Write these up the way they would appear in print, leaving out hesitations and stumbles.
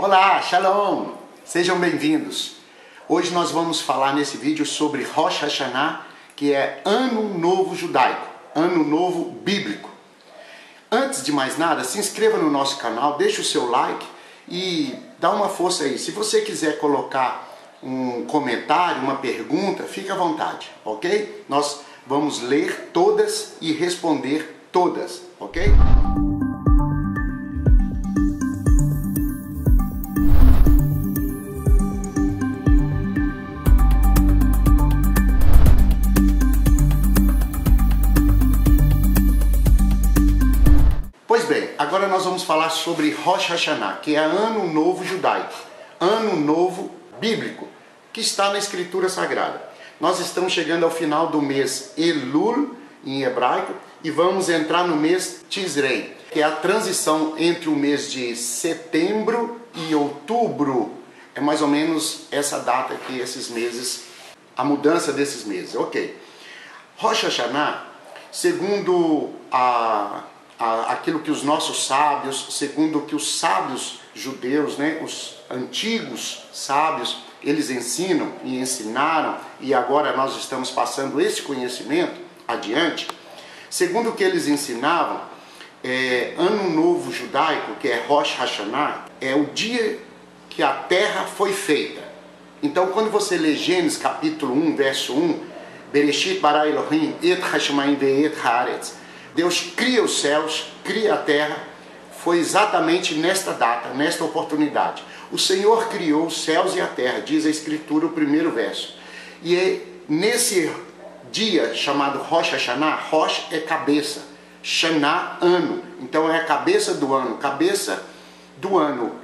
Olá, Shalom! Sejam bem-vindos. Hoje nós vamos falar nesse vídeo sobre Rosh Hashanah, que é Ano Novo Judaico, Ano Novo Bíblico. Antes de mais nada, se inscreva no nosso canal, deixe o seu like e dá uma força aí. Se você quiser colocar um comentário, uma pergunta, fique à vontade, ok? Nós vamos ler todas e responder todas, ok? Pois bem, agora nós vamos falar sobre Rosh Hashanah, que é Ano Novo Judaico, Ano Novo Bíblico, que está na Escritura Sagrada. Nós estamos chegando ao final do mês Elul, em hebraico, e vamos entrar no mês Tisrei, que é a transição entre o mês de setembro e outubro. É mais ou menos essa data que esses meses, a mudança desses meses, ok. Rosh Hashanah, segundo aquilo que os nossos sábios, segundo o que os sábios judeus, os antigos sábios, eles ensinam e ensinaram, e agora nós estamos passando esse conhecimento adiante. Segundo o que eles ensinavam, Ano Novo Judaico, que é Rosh Hashanah, é o dia que a terra foi feita. Então, quando você lê Gênesis capítulo 1, verso 1, Bereshit bara Elohim et hashamayim ve'et haaretz, Deus cria os céus, cria a terra, foi exatamente nesta data, nesta oportunidade. O Senhor criou os céus e a terra, diz a Escritura, o primeiro verso. E é nesse dia chamado Rosh Hashanah, Rosh é cabeça, Shana, ano. Então é a cabeça do ano,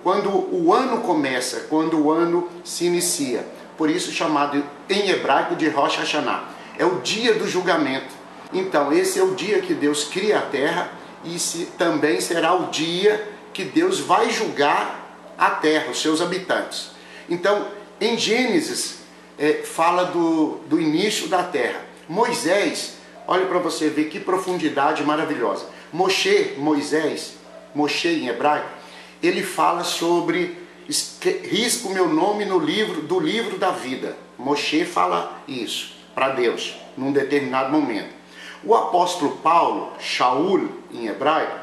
quando o ano começa, quando o ano se inicia. Por isso chamado em hebraico de Rosh Hashanah. É o dia do julgamento. Então esse é o dia que Deus cria a terra e também será o dia que Deus vai julgar a terra, os seus habitantes. Então em Gênesis fala do início da terra. Moisés, olha para você ver que profundidade maravilhosa. Moisés em hebraico, ele fala sobre risco meu nome no do livro da vida. Moshe fala isso para Deus num determinado momento. O apóstolo Paulo, Shaul em hebraico,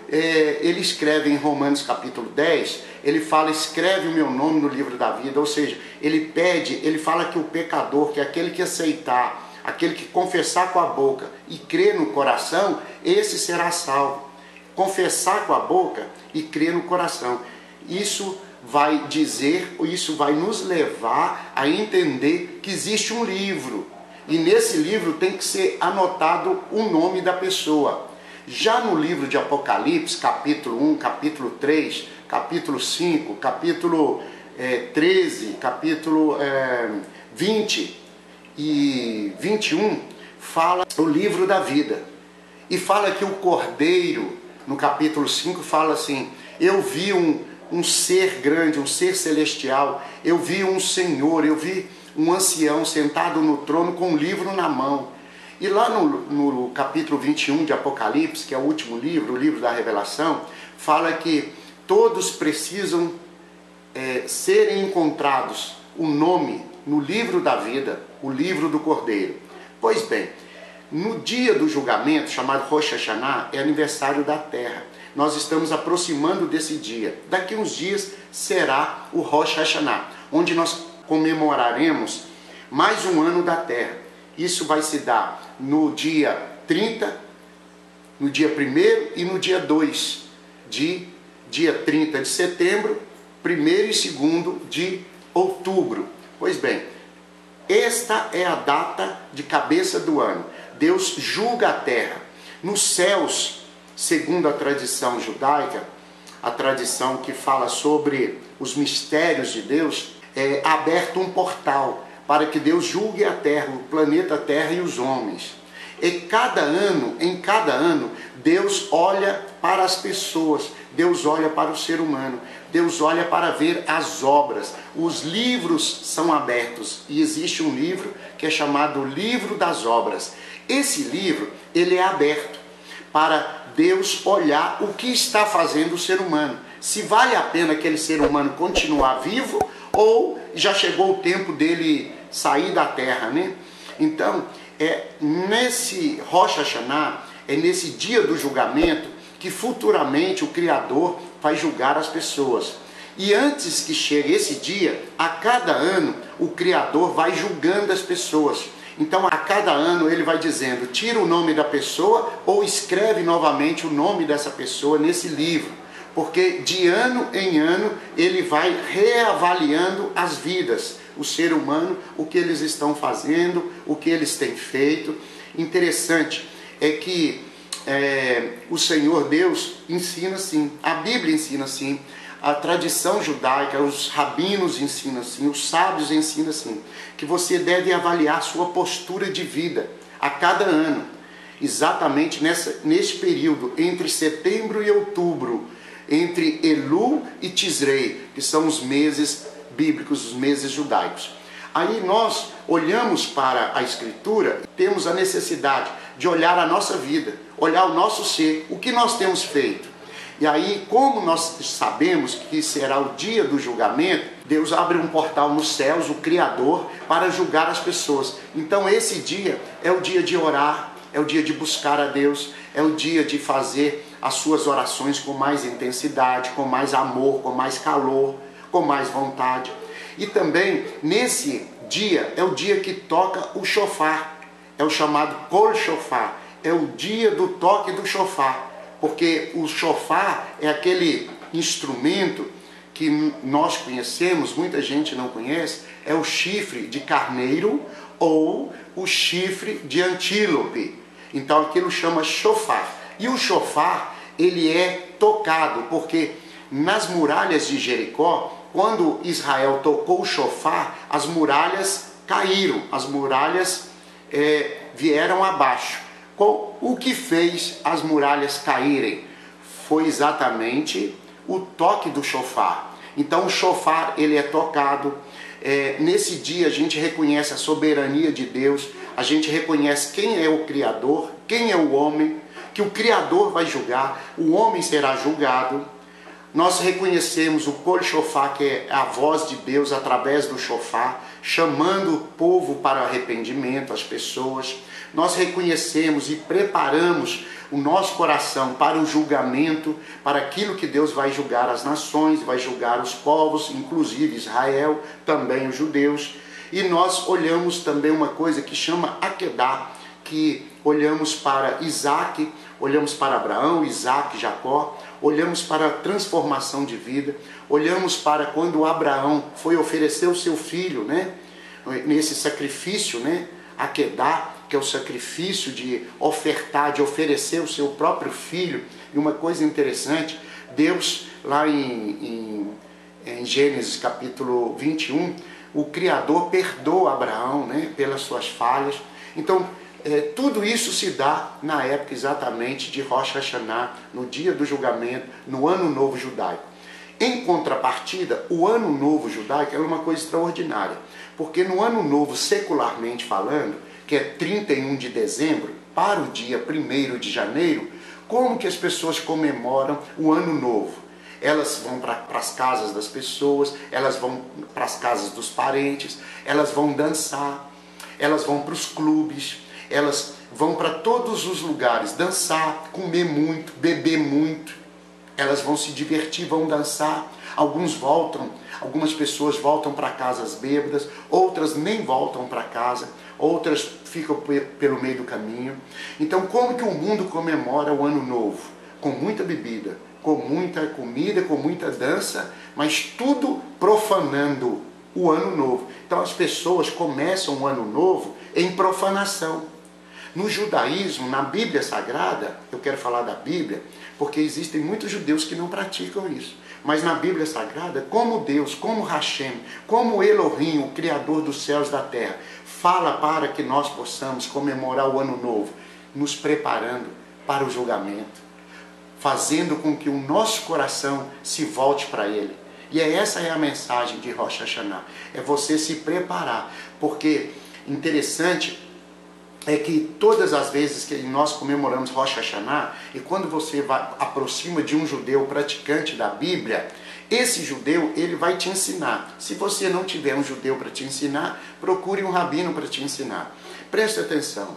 ele escreve em Romanos capítulo 10, ele fala, escreve o meu nome no livro da vida, ou seja, ele fala que o pecador, que aquele que aceitar, aquele que confessar com a boca e crer no coração, esse será salvo. Confessar com a boca e crer no coração. Isso vai nos levar a entender que existe um livro, e nesse livro tem que ser anotado o nome da pessoa. Já no livro de Apocalipse, capítulo 1, capítulo 3, capítulo 5, capítulo 13, capítulo 20 e 21, fala o livro da vida. E fala que o Cordeiro, no capítulo 5, fala assim, eu vi um ser grande, um ser celestial, eu vi um Senhor, eu vi um ancião sentado no trono com um livro na mão. E lá no capítulo 21 de Apocalipse, que é o último livro, o livro da Revelação, fala que todos precisam serem encontrados o nome no livro da vida, o livro do Cordeiro. Pois bem, no dia do julgamento, chamado Rosh Hashanah, é aniversário da terra. Nós estamos aproximando desse dia. Daqui uns dias será o Rosh Hashanah, onde nós comemoraremos mais um ano da terra. Isso vai se dar no dia 30, no dia 1º e no dia 2 dia 30 de setembro, 1º e 2º de outubro. Pois bem, esta é a data de cabeça do ano. Deus julga a terra. Nos céus, segundo a tradição judaica, a tradição que fala sobre os mistérios de Deus, é aberto um portal para que Deus julgue a terra, o planeta Terra e os homens. Em cada ano, Deus olha para as pessoas, Deus olha para o ser humano, Deus olha para ver as obras. Os livros são abertos e existe um livro que é chamado Livro das Obras. Esse livro, ele é aberto para Deus olhar o que está fazendo o ser humano. se vale a pena aquele ser humano continuar vivo ou já chegou o tempo dele sair da terra, né? Então, nesse Rosh Hashanah, é nesse dia do julgamento que futuramente o Criador vai julgar as pessoas. E antes que chegue esse dia, a cada ano o Criador vai julgando as pessoas. Então, a cada ano ele vai dizendo, tira o nome da pessoa ou escreve novamente o nome dessa pessoa nesse livro. Porque de ano em ano ele vai reavaliando as vidas, o ser humano, o que eles estão fazendo, o que eles têm feito. Interessante é que o Senhor Deus ensina assim, a Bíblia ensina assim, a tradição judaica, os rabinos ensinam assim, os sábios ensinam assim, que você deve avaliar sua postura de vida a cada ano, exatamente nesse período, entre setembro e outubro, entre Elul e Tisrei, que são os meses bíblicos, os meses judaicos. Aí nós olhamos para a Escritura, temos a necessidade de olhar a nossa vida, olhar o nosso ser, o que nós temos feito. E aí, como nós sabemos que será o dia do julgamento, Deus abre um portal nos céus, o Criador, para julgar as pessoas. Então esse dia é o dia de orar, é o dia de buscar a Deus, é o dia de fazer as suas orações com mais intensidade, com mais amor, com mais calor, com mais vontade. E também, nesse dia, é o dia que toca o shofar, é o chamado Kol Shofar, é o dia do toque do shofar. Porque o shofar é aquele instrumento que nós conhecemos, muita gente não conhece, é o chifre de carneiro ou o chifre de antílope. Então aquilo chama shofar. E o shofar, ele é tocado, porque nas muralhas de Jericó, quando Israel tocou o shofar, as muralhas caíram, as muralhas vieram abaixo. O que fez as muralhas caírem? Foi exatamente o toque do shofar. Então o shofar, ele é tocado. Nesse dia a gente reconhece a soberania de Deus, a gente reconhece quem é o Criador, quem é o homem, que o Criador vai julgar, o homem será julgado. Nós reconhecemos o Kol Shofar, que é a voz de Deus através do shofar, chamando o povo para o arrependimento, as pessoas. Nós reconhecemos e preparamos o nosso coração para o julgamento, para aquilo que Deus vai julgar as nações, vai julgar os povos, inclusive Israel, também os judeus. E nós olhamos também uma coisa que chama Akedah, que olhamos para Isaac, olhamos para Abraão, Isaac, Jacó, olhamos para a transformação de vida, olhamos para quando Abraão foi oferecer o seu filho, né? Nesse sacrifício, né? Akedah, que é o sacrifício de ofertar, de oferecer o seu próprio filho. E uma coisa interessante, Deus, lá em Gênesis capítulo 21, o Criador perdoa Abraão, né, pelas suas falhas. Então, tudo isso se dá na época exatamente de Rosh Hashanah, no dia do julgamento, no Ano Novo Judaico. Em contrapartida, o Ano Novo Judaico é uma coisa extraordinária, porque no Ano Novo, secularmente falando, que é 31 de dezembro, para o dia 1º de janeiro, como que as pessoas comemoram o Ano Novo? Elas vão para as casas das pessoas, elas vão para as casas dos parentes, elas vão dançar, elas vão para os clubes, elas vão para todos os lugares dançar, comer muito, beber muito, elas vão se divertir, vão dançar. Algumas pessoas voltam para casas bêbadas, outras nem voltam para casa, outras ficam pelo meio do caminho. Então, como que o mundo comemora o Ano Novo? Com muita bebida, com muita comida, com muita dança, mas tudo profanando o Ano Novo. Então as pessoas começam o Ano Novo em profanação. No judaísmo, na Bíblia Sagrada, eu quero falar da Bíblia, porque existem muitos judeus que não praticam isso. Mas na Bíblia Sagrada, como Deus, como Hashem, como Elohim, o Criador dos céus e da terra, fala para que nós possamos comemorar o Ano Novo, nos preparando para o julgamento, fazendo com que o nosso coração se volte para Ele. E essa é a mensagem de Rosh Hashanah, é você se preparar, porque interessante é que todas as vezes que nós comemoramos Rosh Hashanah, e quando você aproxima de um judeu praticante da Bíblia, esse judeu, ele vai te ensinar. Se você não tiver um judeu para te ensinar, procure um rabino para te ensinar. Preste atenção.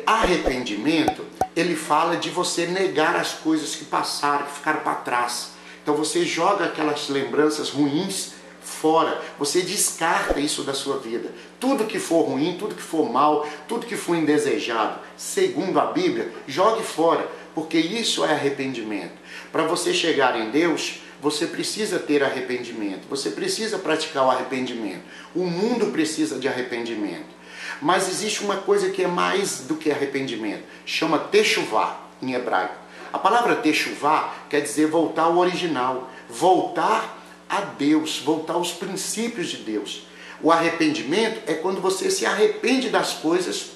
Arrependimento, ele fala de você negar as coisas que passaram, que ficaram para trás. Então você joga aquelas lembranças ruins fora, você descarta isso da sua vida. Tudo que for ruim, tudo que for mal, tudo que for indesejado, segundo a Bíblia, jogue fora, porque isso é arrependimento. Para você chegar em Deus, você precisa ter arrependimento, você precisa praticar o arrependimento. O mundo precisa de arrependimento. Mas existe uma coisa que é mais do que arrependimento, chama techuvá em hebraico. A palavra techuvá quer dizer voltar ao original, voltar a Deus, voltar aos princípios de Deus. O arrependimento é quando você se arrepende das coisas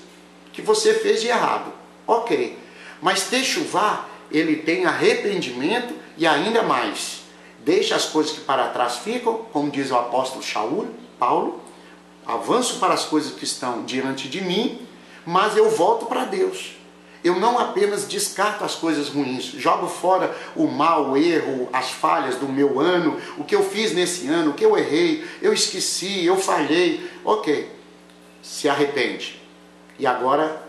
que você fez de errado. Ok, mas techuvá, ele tem arrependimento e ainda mais. Deixa as coisas que para trás ficam, como diz o apóstolo Paulo, avanço para as coisas que estão diante de mim, mas eu volto para Deus. Eu não apenas descarto as coisas ruins, jogo fora o mal, o erro, as falhas do meu ano, o que eu fiz nesse ano, o que eu errei, eu esqueci, eu falhei. Ok, se arrepende. E agora,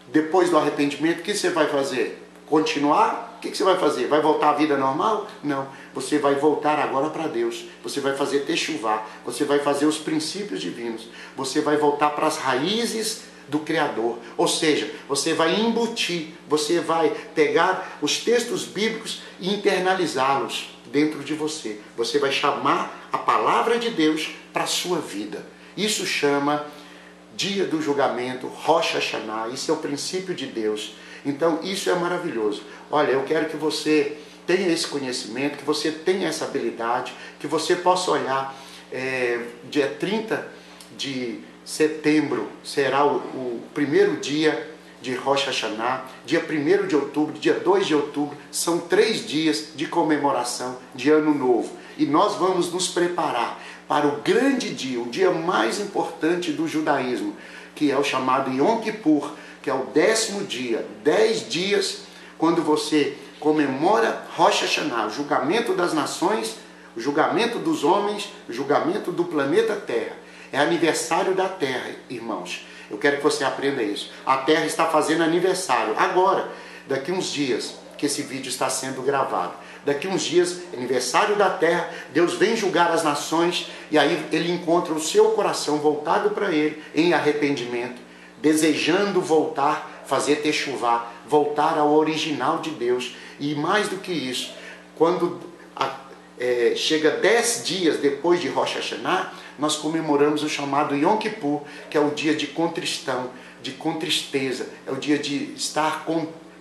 depois do arrependimento, o que você vai fazer? Continuar? O que você vai fazer? Vai voltar à vida normal? Não. Você vai voltar agora para Deus. Você vai fazer techuvá. Você vai fazer os princípios divinos. Você vai voltar para as raízes do Criador. Ou seja, você vai embutir, você vai pegar os textos bíblicos e internalizá-los dentro de você. Você vai chamar a palavra de Deus para a sua vida. Isso chama dia do julgamento, Rosh Hashanah. Isso é o princípio de Deus. Então isso é maravilhoso. Olha, eu quero que você tenha esse conhecimento, que você tenha essa habilidade, que você possa olhar, dia 30 de setembro será o primeiro dia de Rosh Hashanah, dia 1º de outubro, dia 2 de outubro, são 3 dias de comemoração de Ano Novo. E nós vamos nos preparar para o grande dia, o dia mais importante do judaísmo, que é o chamado Yom Kippur, que é o 10º dia, 10 dias, quando você comemora Rosh Hashanah, o julgamento das nações, o julgamento dos homens, o julgamento do planeta Terra. É aniversário da Terra, irmãos. Eu quero que você aprenda isso. A Terra está fazendo aniversário agora, daqui uns dias, que esse vídeo está sendo gravado. Daqui uns dias, aniversário da Terra, Deus vem julgar as nações e aí Ele encontra o seu coração voltado para Ele em arrependimento, desejando voltar, fazer techuvá, voltar ao original de Deus. E mais do que isso, quando chega 10 dias depois de Rosh Hashanah, nós comemoramos o chamado Yom Kippur, que é o dia de contrição, de contristeza, é o dia de estar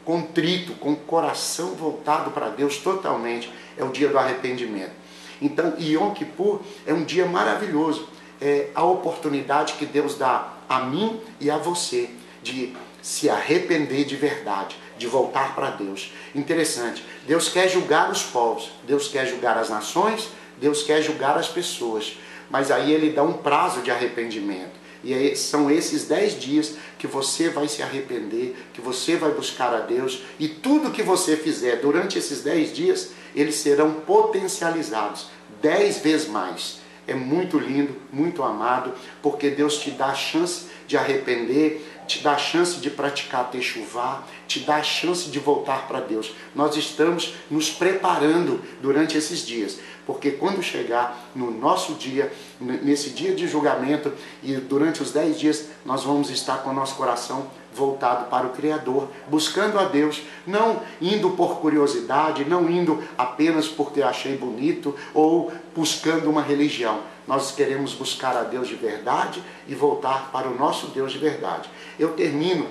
contrito, com o coração voltado para Deus totalmente, é o dia do arrependimento. Então, Yom Kippur é um dia maravilhoso, é a oportunidade que Deus dá a mim e a você de se arrepender de verdade, de voltar para Deus. Interessante, Deus quer julgar os povos, Deus quer julgar as nações, Deus quer julgar as pessoas, mas aí Ele dá um prazo de arrependimento. E aí são esses 10 dias que você vai se arrepender, que você vai buscar a Deus, e tudo que você fizer durante esses 10 dias, eles serão potencializados 10 vezes mais. É muito lindo, muito amado, porque Deus te dá a chance de arrepender, te dá a chance de praticar techuvá, te dá a chance de voltar para Deus. Nós estamos nos preparando durante esses dias, porque quando chegar no nosso dia, nesse dia de julgamento, e durante os 10 dias, nós vamos estar com o nosso coração voltado para o Criador, buscando a Deus, não indo por curiosidade, não indo apenas porque achei bonito, ou buscando uma religião. Nós queremos buscar a Deus de verdade e voltar para o nosso Deus de verdade. Eu termino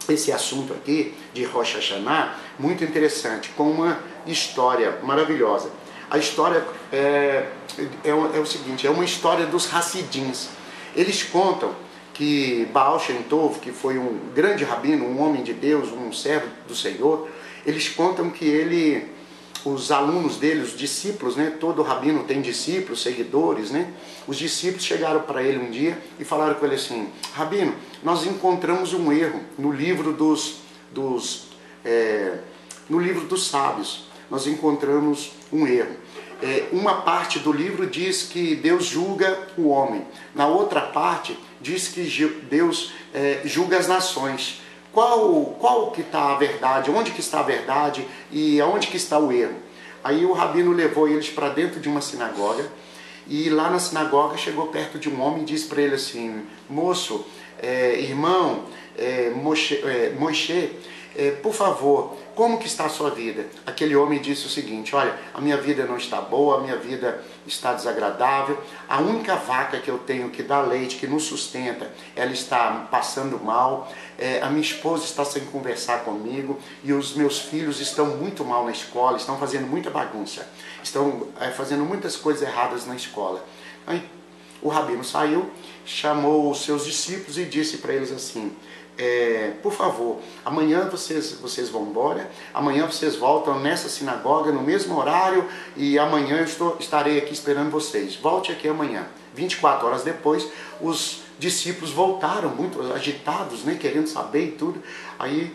esse assunto aqui de Rosh Hashanah, muito interessante, com uma história maravilhosa. A história é o seguinte, é uma história dos Hassidins. Eles contam que Baal Shem Tov, que foi um grande rabino, um homem de Deus, um servo do Senhor, eles contam que ele os alunos dele, os discípulos, né? Todo rabino tem discípulos, seguidores, né? Os discípulos chegaram para ele um dia e falaram com ele assim: Rabino, nós encontramos um erro no livro no livro dos sábios. Nós encontramos um erro. Uma parte do livro diz que Deus julga o homem. Na outra parte diz que Deus julga as nações. Qual que está a verdade? Onde que está a verdade e aonde que está o erro? Aí o rabino levou eles para dentro de uma sinagoga, e lá na sinagoga chegou perto de um homem e disse para ele assim: moço, irmão, Moisés, por favor, como que está a sua vida? Aquele homem disse o seguinte: olha, a minha vida não está boa, a minha vida está desagradável, a única vaca que eu tenho que dá leite, que nos sustenta, ela está passando mal, a minha esposa está sem conversar comigo, e os meus filhos estão muito mal na escola, estão fazendo muita bagunça, estão fazendo muitas coisas erradas na escola. Aí o rabino saiu, chamou os seus discípulos e disse para eles assim: por favor, amanhã vocês vão embora, amanhã vocês voltam nessa sinagoga no mesmo horário, e amanhã eu estarei aqui esperando vocês. Volte aqui amanhã. 24 horas depois, os discípulos voltaram muito agitados, né, querendo saber e tudo. Aí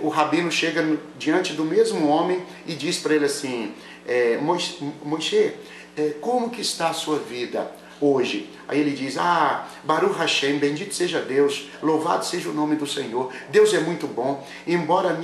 o rabino chega diante do mesmo homem e diz para ele assim: Moisés, como que está a sua vida hoje? Aí ele diz: Baruch Hashem, bendito seja Deus, louvado seja o nome do Senhor, Deus é muito bom. Embora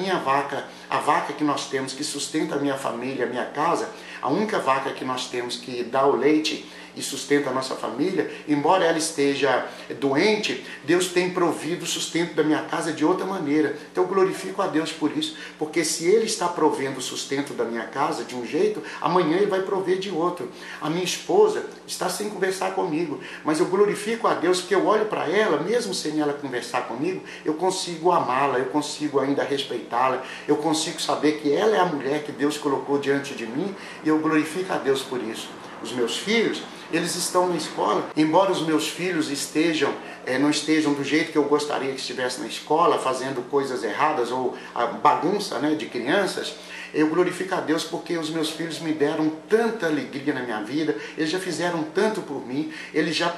a vaca que nós temos, que sustenta a minha família, a minha casa, a única vaca que nós temos que dá o leite e sustenta a nossa família, embora ela esteja doente, Deus tem provido o sustento da minha casa de outra maneira. Então eu glorifico a Deus por isso, porque se Ele está provendo o sustento da minha casa de um jeito, amanhã Ele vai prover de outro. A minha esposa está sem conversar comigo, mas eu glorifico a Deus porque eu olho para ela, mesmo sem ela conversar comigo, eu consigo amá-la, eu consigo ainda respeitá-la, eu consigo saber que ela é a mulher que Deus colocou diante de mim, e eu glorifico a Deus por isso. Os meus filhos, eles estão na escola, embora os meus filhos não estejam do jeito que eu gostaria que estivessem na escola, fazendo coisas erradas ou a bagunça, né, de crianças, eu glorifico a Deus porque os meus filhos me deram tanta alegria na minha vida, eles já fizeram tanto por mim, eles já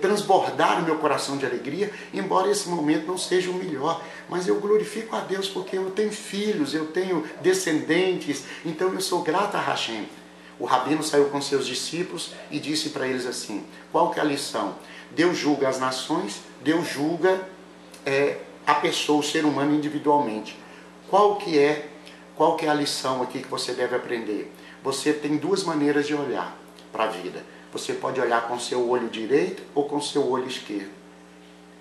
transbordaram meu coração de alegria, embora esse momento não seja o melhor, mas eu glorifico a Deus porque eu tenho filhos, eu tenho descendentes, então eu sou grato a Hashem. O rabino saiu com seus discípulos e disse para eles assim: qual que é a lição? Deus julga as nações, Deus julga a pessoa, o ser humano individualmente. Qual que é a lição aqui que você deve aprender? Você tem duas maneiras de olhar para a vida. Você pode olhar com seu olho direito ou com seu olho esquerdo.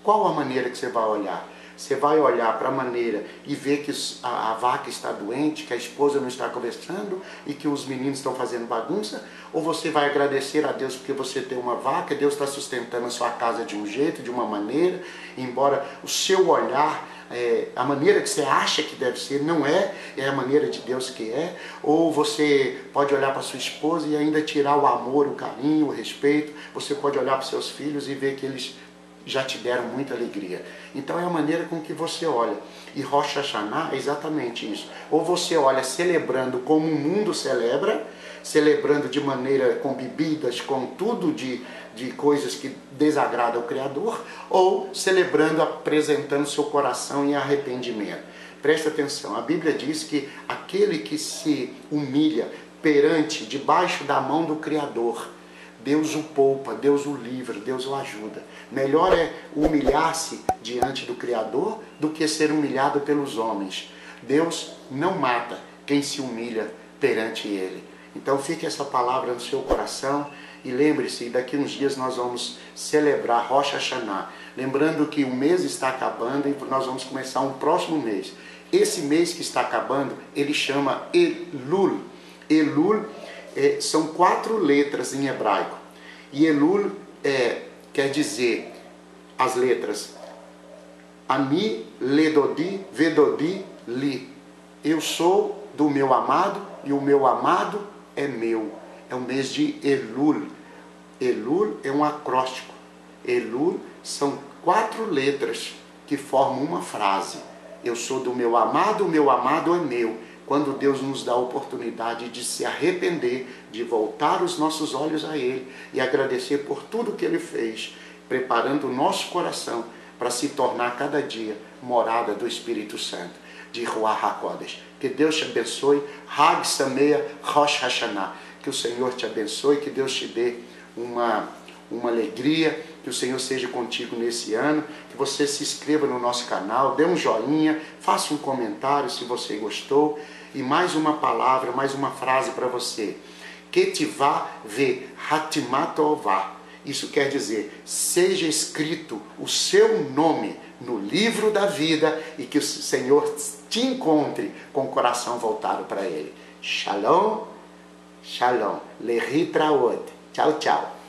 Qual a maneira que você vai olhar? Você vai olhar para a maneira e ver que a vaca está doente, que a esposa não está conversando e que os meninos estão fazendo bagunça? Ou você vai agradecer a Deus porque você tem uma vaca, Deus está sustentando a sua casa de um jeito, de uma maneira, embora o seu olhar, a maneira que você acha que deve ser, não é a maneira de Deus que é? Ou você pode olhar para sua esposa e ainda tirar o amor, o carinho, o respeito? Você pode olhar para seus filhos e ver que eles já te deram muita alegria. Então é a maneira com que você olha. E Rosh Hashanah é exatamente isso. Ou você olha celebrando como o mundo celebra, celebrando de maneira com bebidas, com tudo de coisas que desagradam o Criador, ou celebrando, apresentando seu coração em arrependimento. Presta atenção, a Bíblia diz que aquele que se humilha debaixo da mão do Criador, Deus o poupa, Deus o livra, Deus o ajuda. Melhor é humilhar-se diante do Criador do que ser humilhado pelos homens. Deus não mata quem se humilha perante Ele. Então fique essa palavra no seu coração e lembre-se, daqui uns dias nós vamos celebrar Rosh Hashanah. Lembrando que o mês está acabando e nós vamos começar um próximo mês. Esse mês que está acabando, ele chama Elul. Elul são 4 letras em hebraico. E Elul quer dizer as letras Ani, Ledodi, Vedodi, Li. Eu sou do meu amado e o meu amado é meu. É o mês de Elul. Elul é um acróstico. Elul são 4 letras que formam uma frase. Eu sou do meu amado, o meu amado é meu. quando Deus nos dá a oportunidade de se arrepender, de voltar os nossos olhos a Ele e agradecer por tudo que Ele fez, preparando o nosso coração para se tornar cada dia morada do Espírito Santo, de Ruach HaKodesh. Que Deus te abençoe. Hag Sameach Rosh Hashanah. Que o Senhor te abençoe, que Deus te dê uma alegria, que o Senhor seja contigo nesse ano, que você se inscreva no nosso canal, dê um joinha, faça um comentário se você gostou, e mais uma palavra, mais uma frase para você. Ketivá ve hatimatová. Isso quer dizer, seja escrito o seu nome no livro da vida e que o Senhor te encontre com o coração voltado para Ele. Shalom, shalom, lehitraot. Tchau, tchau.